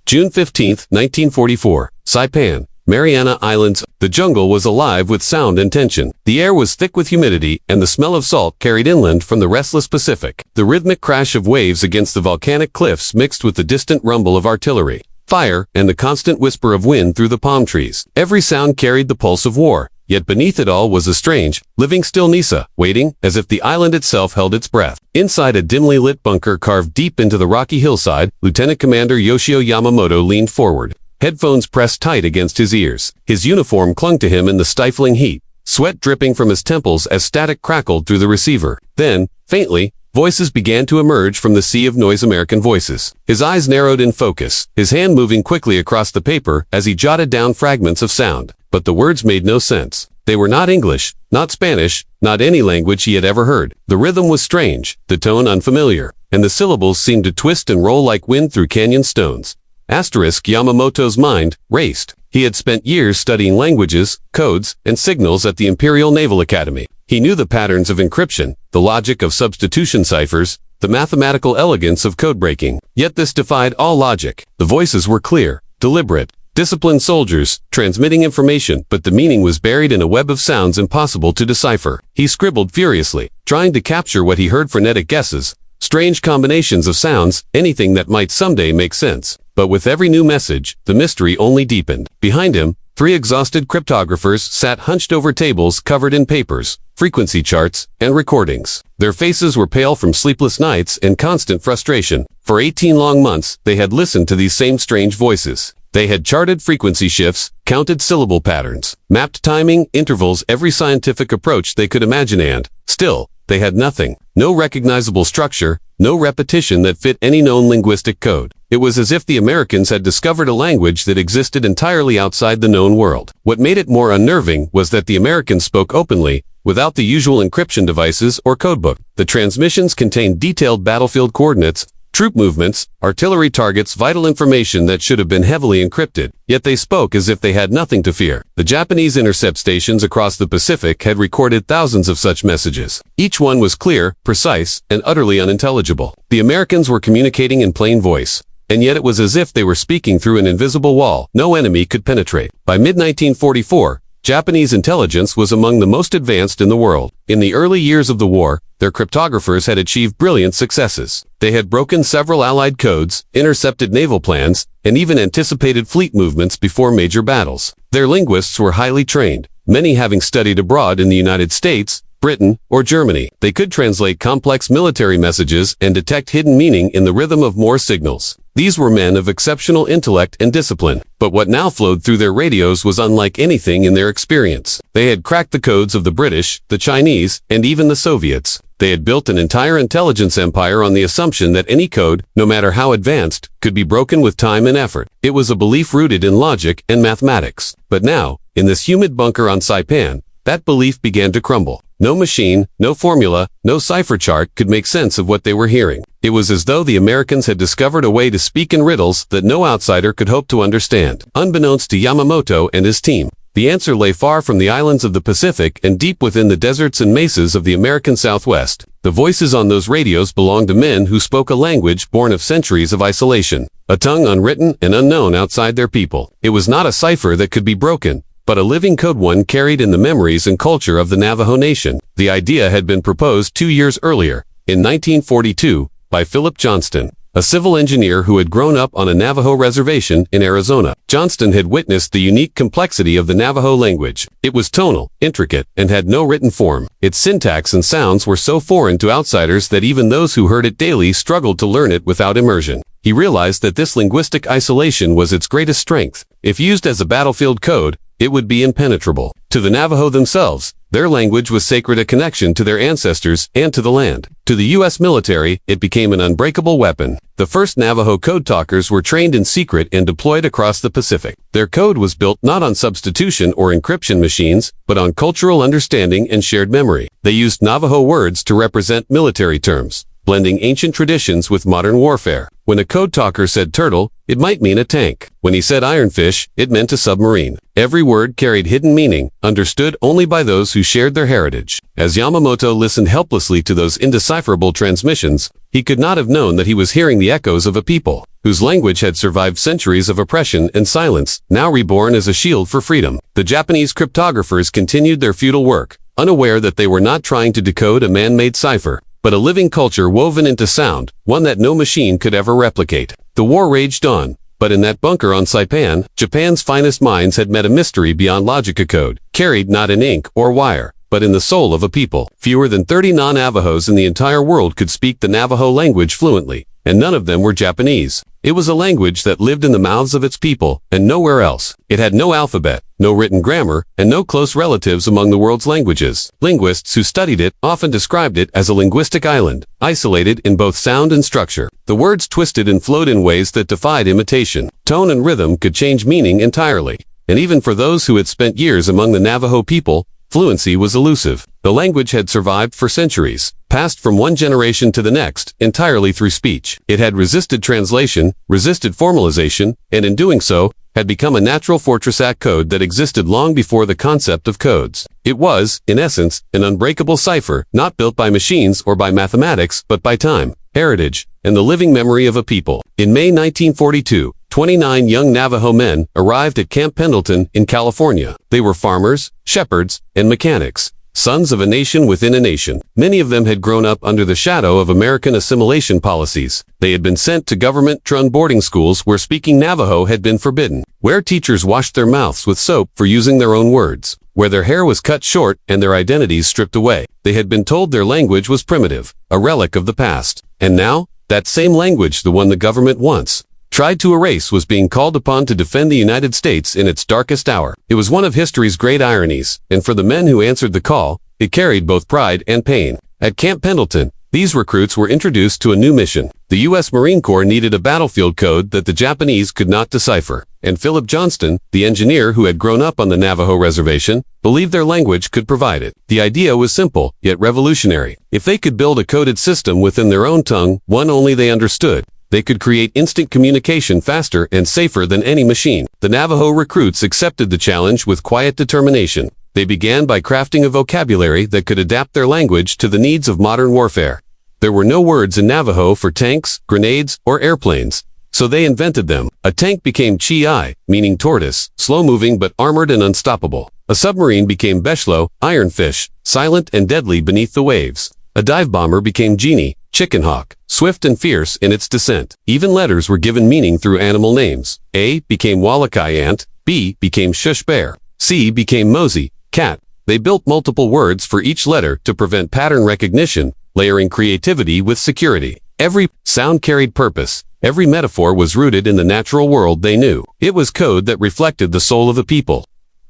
June 15, 1944, Saipan, Mariana Islands. The jungle was alive with sound and tension. The air was thick with humidity, and the smell of salt carried inland from the restless Pacific. The rhythmic crash of waves against the volcanic cliffs mixed with the distant rumble of artillery, fire, and the constant whisper of wind through the palm trees. Every sound carried the pulse of war. Yet beneath it all was a strange, living stillness, waiting, as if the island itself held its breath. Inside a dimly lit bunker carved deep into the rocky hillside, Lieutenant Commander Yoshio Yamamoto leaned forward, headphones pressed tight against his ears. His uniform clung to him in the stifling heat, sweat dripping from his temples as static crackled through the receiver. Then, faintly, voices began to emerge from the sea of noise. American voices. His eyes narrowed in focus, his hand moving quickly across the paper as he jotted down fragments of sound. But the words made no sense. They were not English, not Spanish, not any language he had ever heard. The rhythm was strange, the tone unfamiliar, and the syllables seemed to twist and roll like wind through canyon stones. Yamamoto's mind raced. He had spent years studying languages, codes, and signals at the Imperial Naval Academy. He knew the patterns of encryption, the logic of substitution ciphers, the mathematical elegance of code-breaking. Yet this defied all logic. The voices were clear, deliberate, disciplined soldiers, transmitting information, but the meaning was buried in a web of sounds impossible to decipher. He scribbled furiously, trying to capture what he heard. Frenetic guesses, strange combinations of sounds, anything that might someday make sense. But with every new message, the mystery only deepened. Behind him, 3 exhausted cryptographers sat hunched over tables covered in papers, frequency charts, and recordings. Their faces were pale from sleepless nights and constant frustration. For 18 long months, they had listened to these same strange voices. They had charted frequency shifts, counted syllable patterns, mapped timing, intervals, every scientific approach they could imagine, and, still, they had nothing. No recognizable structure, no repetition that fit any known linguistic code. It was as if the Americans had discovered a language that existed entirely outside the known world. What made it more unnerving was that the Americans spoke openly, without the usual encryption devices or codebook. The transmissions contained detailed battlefield coordinates, troop movements, artillery targets, vital information that should have been heavily encrypted. Yet they spoke as if they had nothing to fear. The Japanese intercept stations across the Pacific had recorded thousands of such messages. Each one was clear, precise, and utterly unintelligible. The Americans were communicating in plain voice, and yet it was as if they were speaking through an invisible wall no enemy could penetrate. By mid-1944, Japanese intelligence was among the most advanced in the world. In the early years of the war, their cryptographers had achieved brilliant successes. They had broken several Allied codes, intercepted naval plans, and even anticipated fleet movements before major battles. Their linguists were highly trained, many having studied abroad in the United States, Britain, or Germany. They could translate complex military messages and detect hidden meaning in the rhythm of Morse signals. These were men of exceptional intellect and discipline, but what now flowed through their radios was unlike anything in their experience. They had cracked the codes of the British, the Chinese, and even the Soviets. They had built an entire intelligence empire on the assumption that any code, no matter how advanced, could be broken with time and effort. It was a belief rooted in logic and mathematics. But now, in this humid bunker on Saipan, that belief began to crumble. No machine, no formula, no cipher chart could make sense of what they were hearing. It was as though the Americans had discovered a way to speak in riddles that no outsider could hope to understand. Unbeknownst to Yamamoto and his team, the answer lay far from the islands of the Pacific and deep within the deserts and mesas of the American Southwest. The voices on those radios belonged to men who spoke a language born of centuries of isolation, a tongue unwritten and unknown outside their people. It was not a cipher that could be broken, but a living code, one carried in the memories and culture of the Navajo Nation. The idea had been proposed 2 years earlier, in 1942, by Philip Johnston, a civil engineer who had grown up on a Navajo reservation in Arizona. Johnston had witnessed the unique complexity of the Navajo language. It was tonal, intricate, and had no written form. Its syntax and sounds were so foreign to outsiders that even those who heard it daily struggled to learn it without immersion. He realized that this linguistic isolation was its greatest strength. If used as a battlefield code, it would be impenetrable. To the Navajo themselves, their language was sacred, a connection to their ancestors and to the land. To the U.S. military, it became an unbreakable weapon. The first Navajo code talkers were trained in secret and deployed across the Pacific. Their code was built not on substitution or encryption machines, but on cultural understanding and shared memory. They used Navajo words to represent military terms, blending ancient traditions with modern warfare. When a code talker said turtle, it might mean a tank. When he said ironfish, it meant a submarine. Every word carried hidden meaning, understood only by those who shared their heritage. As Yamamoto listened helplessly to those indecipherable transmissions, he could not have known that he was hearing the echoes of a people whose language had survived centuries of oppression and silence, now reborn as a shield for freedom. The Japanese cryptographers continued their futile work, unaware that they were not trying to decode a man-made cipher, but a living culture woven into sound, one that no machine could ever replicate. The war raged on, but in that bunker on Saipan, Japan's finest minds had met a mystery beyond logic. A code, carried not in ink or wire, but in the soul of a people. Fewer than 30 non-Navajos in the entire world could speak the Navajo language fluently, and none of them were Japanese. It was a language that lived in the mouths of its people, and nowhere else. It had no alphabet, no written grammar, and no close relatives among the world's languages. Linguists who studied it often described it as a linguistic island, isolated in both sound and structure. The words twisted and flowed in ways that defied imitation. Tone and rhythm could change meaning entirely. And even for those who had spent years among the Navajo people, fluency was elusive. The language had survived for centuries, passed from one generation to the next, entirely through speech. It had resisted translation, resisted formalization, and in doing so, had become a natural fortress act code that existed long before the concept of codes. It was, in essence, an unbreakable cipher, not built by machines or by mathematics, but by time, heritage, and the living memory of a people. In May 1942, 29 young Navajo men arrived at Camp Pendleton in California. They were farmers, shepherds, and mechanics, sons of a nation within a nation. Many of them had grown up under the shadow of American assimilation policies. They had been sent to government-run boarding schools where speaking Navajo had been forbidden, where teachers washed their mouths with soap for using their own words, where their hair was cut short and their identities stripped away. They had been told their language was primitive, a relic of the past. And now, that same language, the one the government once tried to erase, was being called upon to defend the United States in its darkest hour. It was one of history's great ironies, and for the men who answered the call, it carried both pride and pain. At Camp Pendleton, these recruits were introduced to a new mission. The U.S. Marine Corps needed a battlefield code that the Japanese could not decipher, and Philip Johnston, the engineer who had grown up on the Navajo reservation, believed their language could provide it. The idea was simple, yet revolutionary. If they could build a coded system within their own tongue, one only they understood, they could create instant communication faster and safer than any machine. The Navajo recruits accepted the challenge with quiet determination. They began by crafting a vocabulary that could adapt their language to the needs of modern warfare. There were no words in Navajo for tanks, grenades, or airplanes, so they invented them. A tank became chi, meaning tortoise, slow-moving but armored and unstoppable. A submarine became beshlo, ironfish, silent and deadly beneath the waves. A dive bomber became genie, chicken hawk, swift and fierce in its descent. Even letters were given meaning through animal names. A became Wallakai ant, B became shush bear, C became mosey, cat. They built multiple words for each letter to prevent pattern recognition, layering creativity with security. Every sound carried purpose. Every metaphor was rooted in the natural world they knew. It was code that reflected the soul of the people.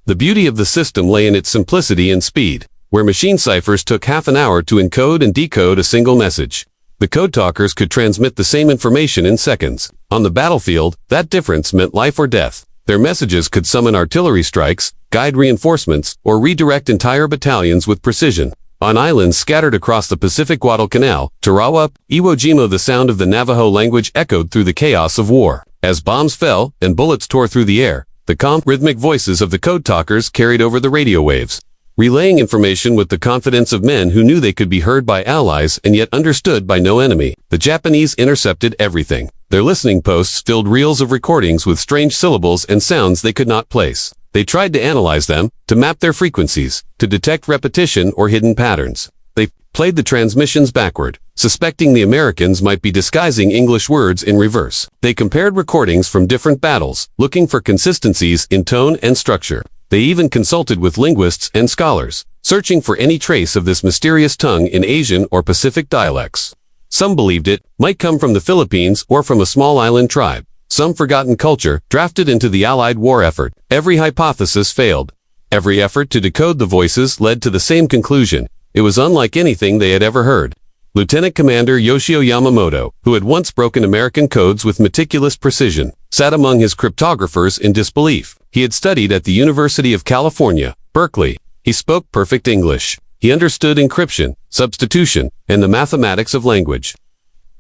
The beauty of the system lay in its simplicity and speed. Where machine ciphers took half an hour to encode and decode a single message, the code talkers could transmit the same information in seconds. On the battlefield, that difference meant life or death. Their messages could summon artillery strikes, guide reinforcements, or redirect entire battalions with precision. On islands scattered across the Pacific Guadalcanal, Tarawa, Iwo Jima, the sound of the Navajo language echoed through the chaos of war. As bombs fell and bullets tore through the air, the calm, rhythmic voices of the code talkers carried over the radio waves, relaying information with the confidence of men who knew they could be heard by allies and yet understood by no enemy. The Japanese intercepted everything. Their listening posts filled reels of recordings with strange syllables and sounds they could not place. They tried to analyze them, to map their frequencies, to detect repetition or hidden patterns. They played the transmissions backward, suspecting the Americans might be disguising English words in reverse. They compared recordings from different battles, looking for consistencies in tone and structure. They even consulted with linguists and scholars, searching for any trace of this mysterious tongue in Asian or Pacific dialects. Some believed it might come from the Philippines or from a small island tribe. Some forgotten culture drafted into the Allied war effort. Every hypothesis failed. Every effort to decode the voices led to the same conclusion. It was unlike anything they had ever heard. Lieutenant Commander Yoshio Yamamoto, who had once broken American codes with meticulous precision, sat among his cryptographers in disbelief. He had studied at the University of California, Berkeley. He spoke perfect English. He understood encryption, substitution, and the mathematics of language.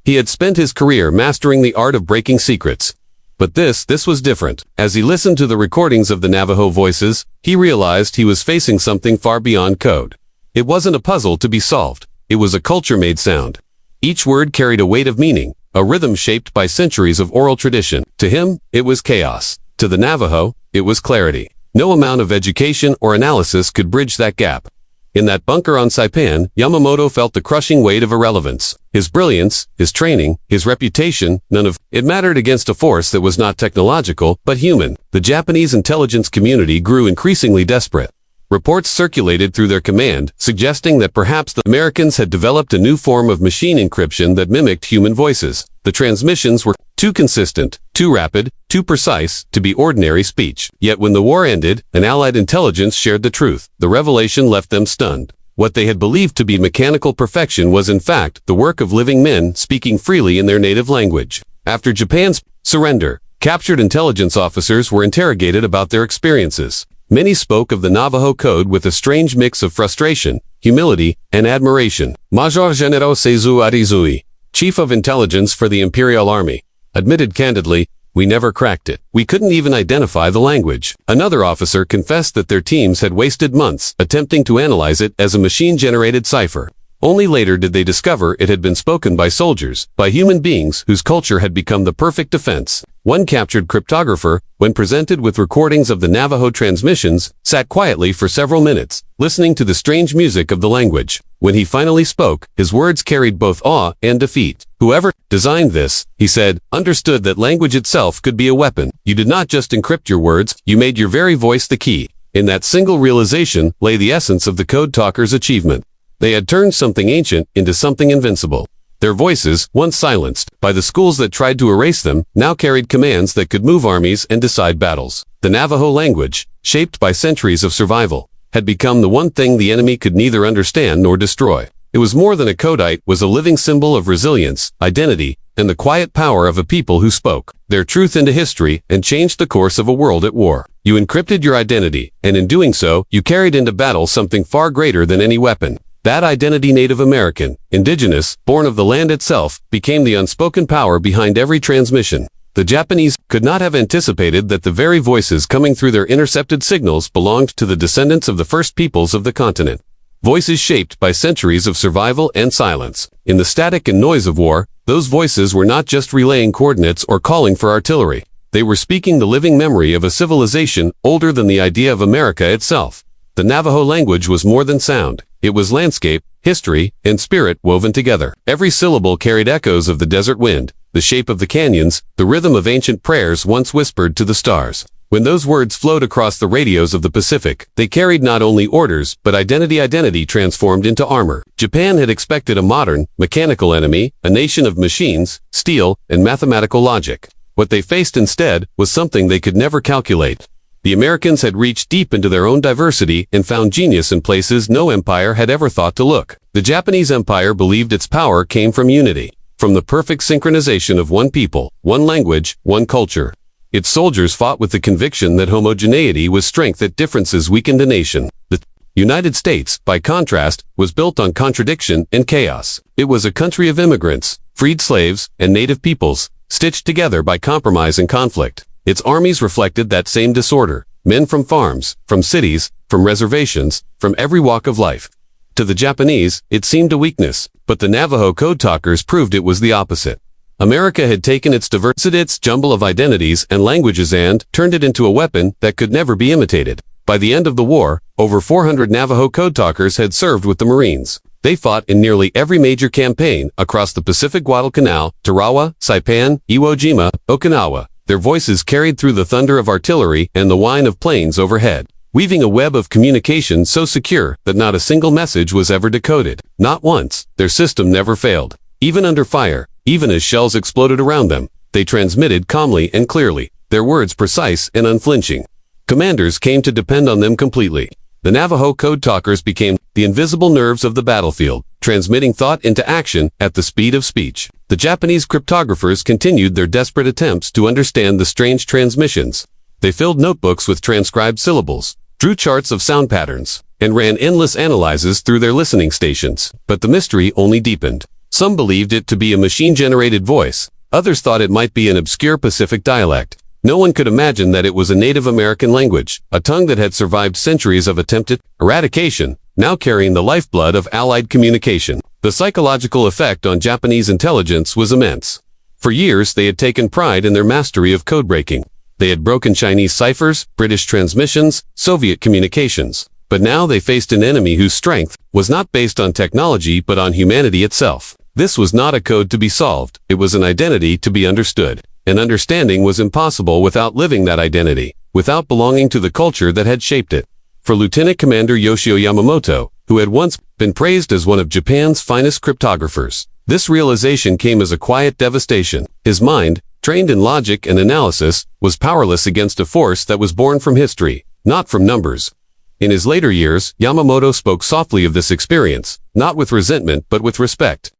He had spent his career mastering the art of breaking secrets. But this was different. As he listened to the recordings of the Navajo voices, he realized he was facing something far beyond code. It wasn't a puzzle to be solved. It was a culture-made sound. Each word carried a weight of meaning, a rhythm shaped by centuries of oral tradition. To him, it was chaos. To the Navajo, it was clarity. No amount of education or analysis could bridge that gap. In that bunker on Saipan, Yamamoto felt the crushing weight of irrelevance. His brilliance, his training, his reputation, none of it mattered against a force that was not technological, but human. The Japanese intelligence community grew increasingly desperate. Reports circulated through their command, suggesting that perhaps the Americans had developed a new form of machine encryption that mimicked human voices. The transmissions were too consistent, too rapid, too precise to be ordinary speech. Yet when the war ended, an Allied intelligence shared the truth. The revelation left them stunned. What they had believed to be mechanical perfection was in fact the work of living men speaking freely in their native language. After Japan's surrender, captured intelligence officers were interrogated about their experiences. Many spoke of the Navajo code with a strange mix of frustration, humility, and admiration. Major General Seizu Arizui, chief of intelligence for the Imperial Army, admitted candidly, "We never cracked it. We couldn't even identify the language." Another officer confessed that their teams had wasted months attempting to analyze it as a machine-generated cipher. Only later did they discover it had been spoken by soldiers, by human beings whose culture had become the perfect defense. One captured cryptographer, when presented with recordings of the Navajo transmissions, sat quietly for several minutes, listening to the strange music of the language. When he finally spoke, his words carried both awe and defeat. "Whoever designed this," he said, "understood that language itself could be a weapon. You did not just encrypt your words, you made your very voice the key." In that single realization lay the essence of the code talkers' achievement. They had turned something ancient into something invincible. Their voices, once silenced by the schools that tried to erase them, now carried commands that could move armies and decide battles. The Navajo language, shaped by centuries of survival, had become the one thing the enemy could neither understand nor destroy. It was more than a code, it was a living symbol of resilience, identity, and the quiet power of a people who spoke their truth into history and changed the course of a world at war. You encrypted your identity, and in doing so, you carried into battle something far greater than any weapon. That identity, Native American, Indigenous, born of the land itself, became the unspoken power behind every transmission. The Japanese could not have anticipated that the very voices coming through their intercepted signals belonged to the descendants of the first peoples of the continent. Voices shaped by centuries of survival and silence. In the static and noise of war, those voices were not just relaying coordinates or calling for artillery. They were speaking the living memory of a civilization older than the idea of America itself. The Navajo language was more than sound. It was landscape, history, and spirit woven together. Every syllable carried echoes of the desert wind, the shape of the canyons, the rhythm of ancient prayers once whispered to the stars. When those words flowed across the radios of the Pacific, they carried not only orders, but identity transformed into armor. Japan had expected a modern, mechanical enemy, a nation of machines, steel, and mathematical logic. What they faced instead was something they could never calculate. The Americans had reached deep into their own diversity and found genius in places no empire had ever thought to look. The Japanese empire believed its power came from unity, from the perfect synchronization of one people, one language, one culture. Its soldiers fought with the conviction that homogeneity was strength, that differences weakened a nation. The United States, by contrast, was built on contradiction and chaos. It was a country of immigrants, freed slaves, and native peoples, stitched together by compromise and conflict. Its armies reflected that same disorder. Men from farms, from cities, from reservations, from every walk of life. To the Japanese, it seemed a weakness, but the Navajo code talkers proved it was the opposite. America had taken its diversity, its jumble of identities and languages, and turned it into a weapon that could never be imitated. By the end of the war, over 400 Navajo code talkers had served with the Marines. They fought in nearly every major campaign across the Pacific, Guadalcanal, Tarawa, Saipan, Iwo Jima, Okinawa. Their voices carried through the thunder of artillery and the whine of planes overhead, weaving a web of communication so secure that not a single message was ever decoded. Not once. Their system never failed. Even under fire, even as shells exploded around them, they transmitted calmly and clearly, their words precise and unflinching. Commanders came to depend on them completely. The Navajo code talkers became the invisible nerves of the battlefield, transmitting thought into action at the speed of speech. The Japanese cryptographers continued their desperate attempts to understand the strange transmissions. They filled notebooks with transcribed syllables, drew charts of sound patterns, and ran endless analyses through their listening stations. But the mystery only deepened. Some believed it to be a machine-generated voice. Others thought it might be an obscure Pacific dialect. No one could imagine that it was a Native American language, a tongue that had survived centuries of attempted eradication, now carrying the lifeblood of Allied communication. The psychological effect on Japanese intelligence was immense. For years they had taken pride in their mastery of code breaking. They had broken Chinese ciphers, British transmissions, Soviet communications. But now they faced an enemy whose strength was not based on technology but on humanity itself. This was not a code to be solved, it was an identity to be understood. And understanding was impossible without living that identity, without belonging to the culture that had shaped it. For Lieutenant Commander Yoshio Yamamoto, who had once been praised as one of Japan's finest cryptographers, this realization came as a quiet devastation. His mind, trained in logic and analysis, was powerless against a force that was born from history, not from numbers. In his later years, Yamamoto spoke softly of this experience, not with resentment but with respect.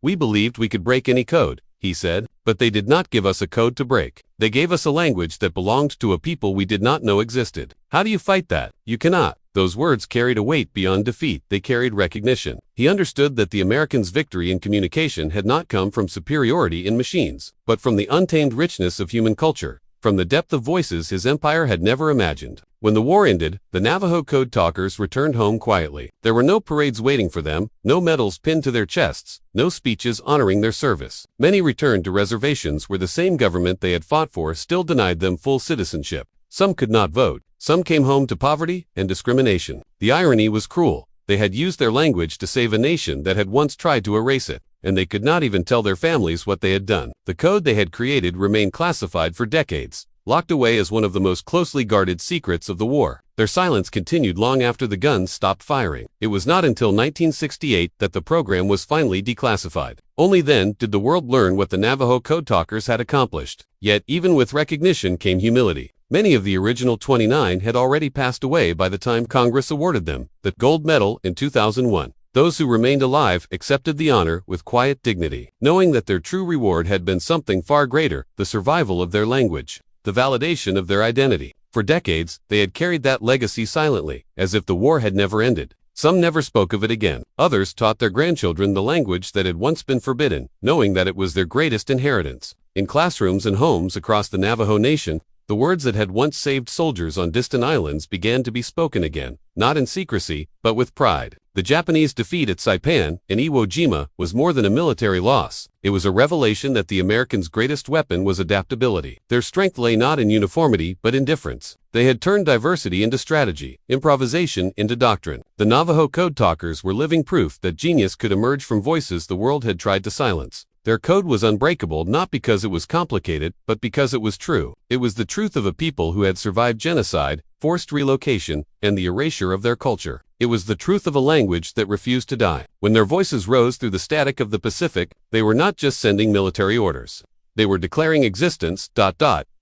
"We believed we could break any code," he said, "but they did not give us a code to break. They gave us a language that belonged to a people we did not know existed. How do you fight that? You cannot." Those words carried a weight beyond defeat, they carried recognition. He understood that the Americans' victory in communication had not come from superiority in machines, but from the untamed richness of human culture, from the depth of voices his empire had never imagined. When the war ended, the Navajo code talkers returned home quietly. There were no parades waiting for them, no medals pinned to their chests, no speeches honoring their service. Many returned to reservations where the same government they had fought for still denied them full citizenship. Some could not vote. Some came home to poverty and discrimination. The irony was cruel. They had used their language to save a nation that had once tried to erase it, and they could not even tell their families what they had done. The code they had created remained classified for decades, locked away as one of the most closely guarded secrets of the war. Their silence continued long after the guns stopped firing. It was not until 1968 that the program was finally declassified. Only then did the world learn what the Navajo code talkers had accomplished. Yet, even with recognition came humility. Many of the original 29 had already passed away by the time Congress awarded them the gold medal in 2001. Those who remained alive accepted the honor with quiet dignity, knowing that their true reward had been something far greater, the survival of their language, the validation of their identity. For decades, they had carried that legacy silently, as if the war had never ended. Some never spoke of it again. Others taught their grandchildren the language that had once been forbidden, knowing that it was their greatest inheritance. In classrooms and homes across the Navajo Nation, the words that had once saved soldiers on distant islands began to be spoken again, not in secrecy, but with pride. The Japanese defeat at Saipan and Iwo Jima was more than a military loss. It was a revelation that the Americans' greatest weapon was adaptability. Their strength lay not in uniformity but in difference. They had turned diversity into strategy, improvisation into doctrine. The Navajo code talkers were living proof that genius could emerge from voices the world had tried to silence. Their code was unbreakable not because it was complicated, but because it was true. It was the truth of a people who had survived genocide, forced relocation, and the erasure of their culture. It was the truth of a language that refused to die. When their voices rose through the static of the Pacific, they were not just sending military orders. They were declaring existence.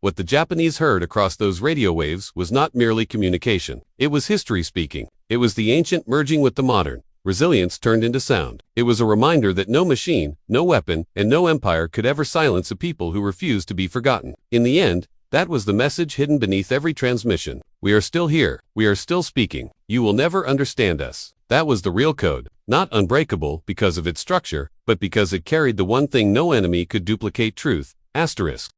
What the Japanese heard across those radio waves was not merely communication. It was history speaking. It was the ancient merging with the modern. Resilience turned into sound. It was a reminder that no machine, no weapon, and no empire could ever silence a people who refused to be forgotten. In the end, that was the message hidden beneath every transmission. We are still here. We are still speaking. You will never understand us. That was the real code. Not unbreakable because of its structure, but because it carried the one thing no enemy could duplicate: truth. Asterisk.